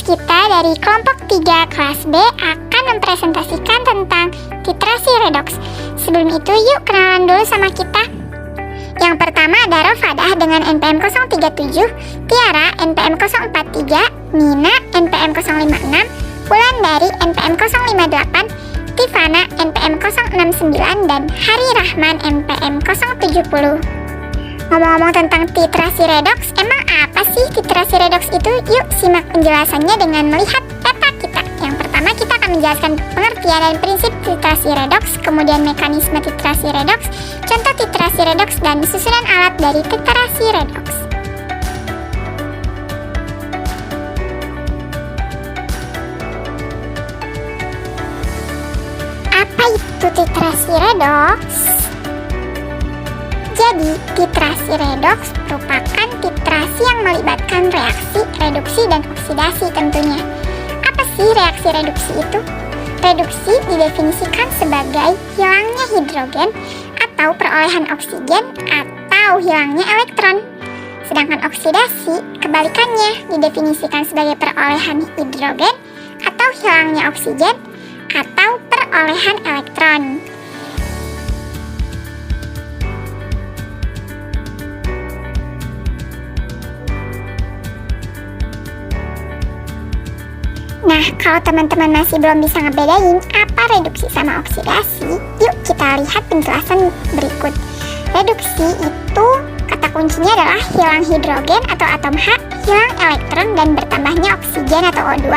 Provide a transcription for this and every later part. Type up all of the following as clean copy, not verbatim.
kita dari kelompok 3 kelas B akan mempresentasikan tentang titrasi redoks. Sebelum itu yuk kenalan dulu sama kita. Yang pertama ada Rofadah dengan NPM 037, Tiara NPM 043, Nina NPM 056, Wulandari NPM 058, Tifana NPM 069, dan Hari Rahman NPM 070. Ngomong-ngomong tentang titrasi redoks, emang apa sih titrasi redoks itu? Yuk simak penjelasannya dengan melihat peta kita. Yang pertama kita akan menjelaskan pengertian dan prinsip titrasi redoks, kemudian mekanisme titrasi redoks, contoh titrasi redoks, dan susunan alat dari titrasi redoks. Apa itu titrasi redoks? Jadi, titrasi redoks merupakan titrasi yang melibatkan reaksi, reduksi, dan oksidasi tentunya. Apa sih reaksi reduksi itu? Reduksi didefinisikan sebagai hilangnya hidrogen atau perolehan oksigen atau hilangnya elektron. Sedangkan oksidasi, kebalikannya, didefinisikan sebagai perolehan hidrogen atau hilangnya oksigen atau perolehan elektron. Nah, kalau teman-teman masih belum bisa ngebedain apa reduksi sama oksidasi, yuk kita lihat penjelasan berikut. Reduksi itu kata kuncinya adalah hilang hidrogen atau atom H, hilang elektron, dan bertambahnya oksigen atau O2.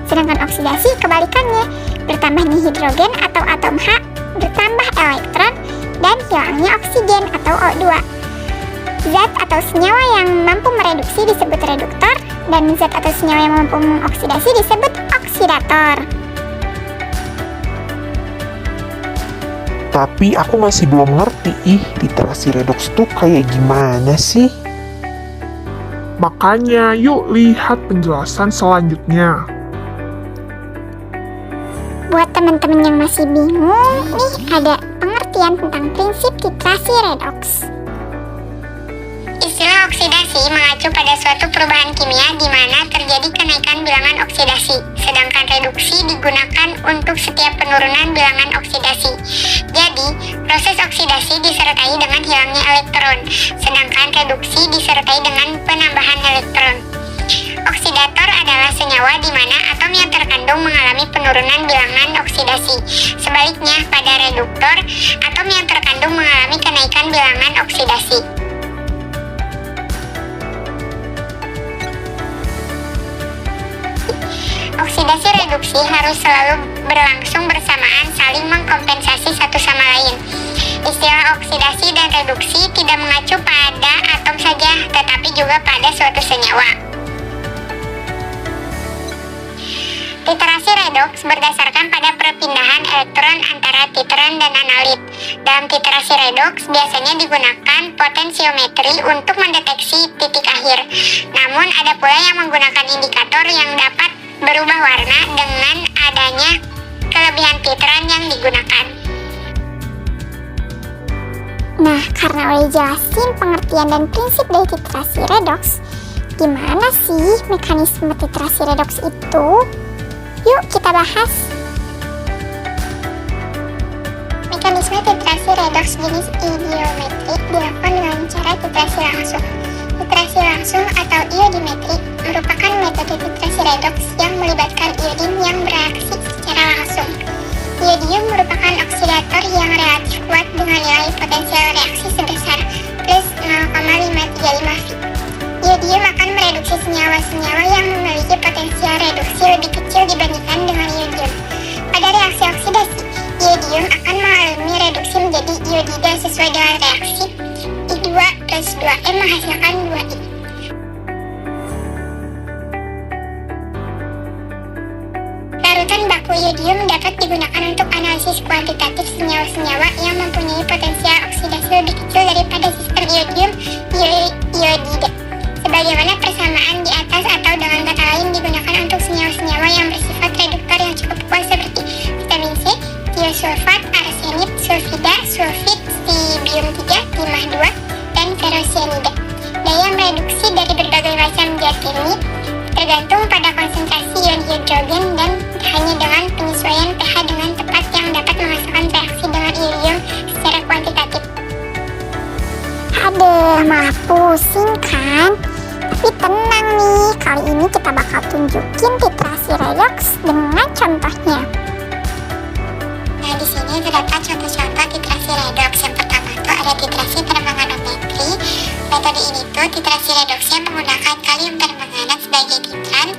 Sedangkan oksidasi kebalikannya, bertambahnya hidrogen atau atom H, bertambah elektron, dan hilangnya oksigen atau O2. Zat atau senyawa yang mampu mereduksi disebut reduktor, dan zat atau senyawa yang mampu mengoksidasi disebut oksidator. Tapi aku masih belum ngerti titrasi redoks tuh kayak gimana sih? Makanya yuk lihat penjelasan selanjutnya. Buat teman-teman yang masih bingung, nih ada pengertian tentang prinsip titrasi redoks. Istilah oksidasi mengacu pada suatu perubahan kimia di mana terjadi kenaikan bilangan oksidasi, sedangkan reduksi digunakan untuk setiap penurunan bilangan oksidasi. Jadi, proses oksidasi disertai dengan hilangnya elektron, sedangkan reduksi disertai dengan penambahan elektron. Oksidator adalah senyawa di mana atom yang terkandung mengalami penurunan bilangan oksidasi. Sebaliknya, pada reduktor, atom yang terkandung mengalami kenaikan bilangan oksidasi. Oksidasi reduksi harus selalu berlangsung bersamaan, saling mengkompensasi satu sama lain. Istilah oksidasi dan reduksi tidak mengacu pada atom saja, tetapi juga pada suatu senyawa. Titrasi redoks berdasarkan pada perpindahan elektron antara titran dan analit. Dalam titrasi redoks biasanya digunakan potensiometri untuk mendeteksi titik akhir. Namun ada pula yang menggunakan indikator yang dapat berubah warna dengan adanya kelebihan titran yang digunakan. Nah, karena udah jelasin pengertian dan prinsip dari titrasi redoks, gimana sih mekanisme titrasi redoks itu? Yuk kita bahas. Mekanisme titrasi redoks jenis idiometrik dilakukan dengan cara titrasi langsung. Titrasi langsung atau iodimetri merupakan metode titrasi redoks yang melibatkan iodin yang bereaksi secara langsung. Iodium merupakan oksidator yang relatif kuat dengan nilai potensial reaksi sebesar plus 0,535 V. Iodium akan mereduksi senyawa-senyawa yang memiliki potensial reduksi lebih kecil dibandingkan dengan iodium. Pada reaksi oksidasi, iodium akan mengalami reduksi menjadi iodida sesuai dengan reaksi I2 plus 2M menghasilkan 2I. Larutan baku iodium dapat digunakan untuk analisis kuantitatif senyawa-senyawa yang mempunyai potensial oksidasi lebih kecil daripada sistem iodium iodida. Sebagaimana persamaan di atas atau dengan kata lain digunakan untuk senyawa-senyawa yang bersifat reduktor yang cukup kuat seperti vitamin C, tiosulfat, arsenit, sulfida, sulfit, stibium 3, timah 2, dan ferrosianida. Daya mereduksi dari berbagai macam zat kimia tergantung pada konsentrasi redoks dengan contohnya. Nah, di sini terdapat contoh-contoh titrasi redoks. Yang pertama tuh ada titrasi permanganometri. Metode ini tuh titrasi redoksnya menggunakan kalium permanganat sebagai titran.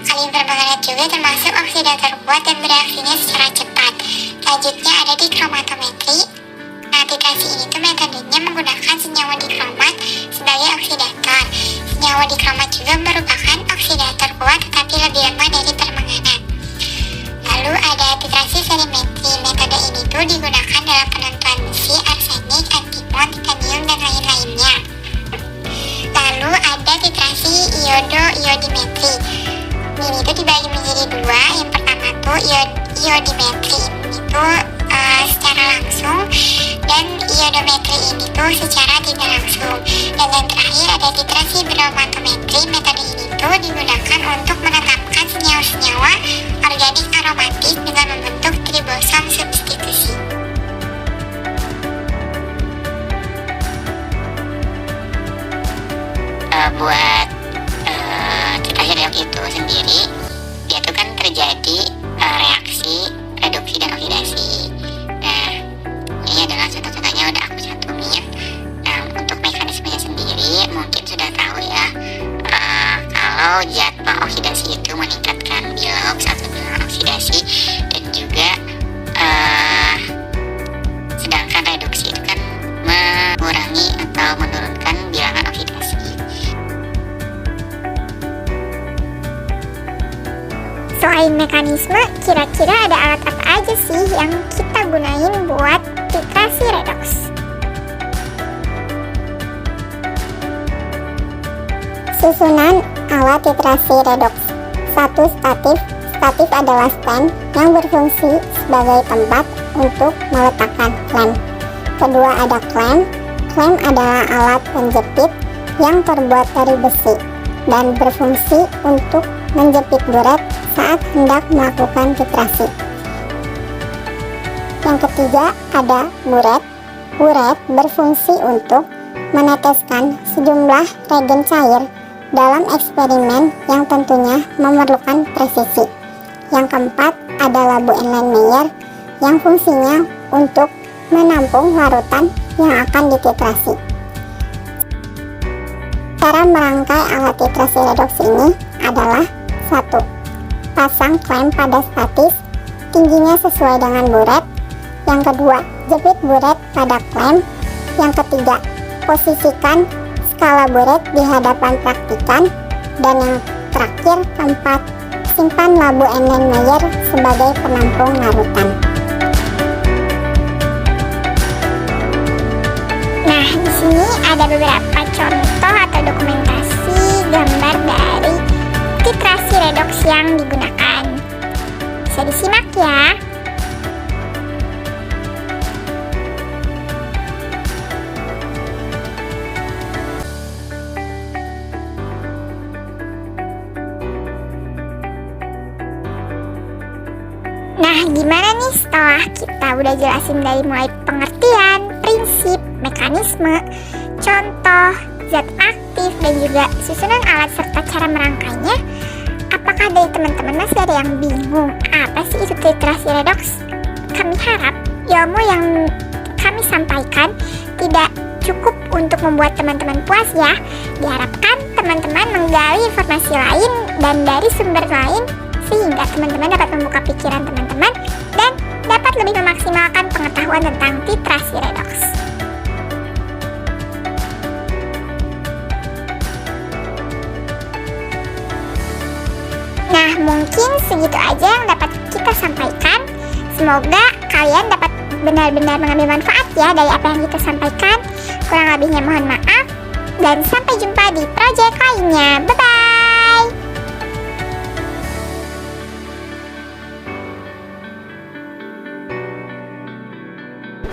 Kalium permanganat juga termasuk oksidator kuat dan bereaksinya secara cepat. Selanjutnya ada dikromatometri. Nah, titrasi ini tuh metodenya menggunakan senyawa dikromat sebagai oksidator. Senyawa dikromat juga merupakan oksidator kuat tetapi lebih lemah dari permanganat. Lalu ada titrasi verimetri. Metode ini tuh digunakan dalam penentuan besi, arsenik, antimon, titanium, dan lain-lainnya. Lalu ada titrasi iodimetri. Ini tuh dibagi menjadi dua. Yang pertama tuh iodimetri ini tuh secara langsung, dan iodometri ini tuh secara tidak langsung. Dan yang terakhir ada titrasi bromatometri. Metode ini tuh digunakan untuk menetapkan senyawa-senyawa organik aromatis dengan membentuk tribosom substitusi. Buat titrasi redoks itu sendiri, dia tuh kan terjadi reaksi reduksi dan oksidasi. Nah, ini adalah contoh-contohnya udah aku cantumin. Nah, untuk mekanismenya sendiri mungkin sudah tahu ya, kalau jadwal oksidasi itu meningkatkan bilox atau bilangan oksidasi, dan juga sedangkan reduksi itu kan mengurangi atau menurunkan bilangan oksidasi. Selain mekanisme, kira-kira ada alat apa aja sih yang kita gunain buat titrasi redoks? Susunan alat titrasi redoks. 1. Statif. Statif adalah stand yang berfungsi sebagai tempat untuk meletakkan klem. Kedua, ada klem. Klem adalah alat penjepit yang terbuat dari besi dan berfungsi untuk menjepit buret saat hendak melakukan titrasi. Yang ketiga, ada buret. Buret berfungsi untuk meneteskan sejumlah reagen cair dalam eksperimen yang tentunya memerlukan presisi. Yang keempat, ada labu Erlenmeyer yang fungsinya untuk menampung larutan yang akan dititrasi. Cara merangkai alat titrasi redoks ini adalah: 1. Pasang klem pada statis, tingginya sesuai dengan buret. Yang kedua, jepit buret pada klem. Yang ketiga, posisikan skala buret di hadapan praktikan. Dan yang terakhir, keempat, simpan labu Erlenmeyer sebagai penampung larutan. Nah, di sini ada beberapa contoh atau dokumentasi gambar dari titrasi redoks yang digunakan. Bisa disimak ya. Nah, gimana nih setelah kita udah jelasin dari mulai pengertian, prinsip, mekanisme, contoh, zat aktif, dan juga susunan alat serta cara merangkainya? Apakah dari teman-teman masih ada yang bingung apa sih itu titrasi redoks? Kami harap ilmu yang kami sampaikan tidak cukup untuk membuat teman-teman puas ya. Diharapkan teman-teman menggali informasi lain dan dari sumber lain sehingga teman-teman dapat membuka pikiran teman-teman dan dapat lebih memaksimalkan pengetahuan tentang titrasi redoks. Nah, mungkin segitu aja yang dapat kita sampaikan. Semoga kalian dapat benar-benar mengambil manfaat ya dari apa yang kita sampaikan. Kurang lebihnya mohon maaf, dan sampai jumpa di proyek lainnya. Bye-bye!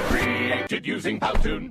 Created using Powtoon.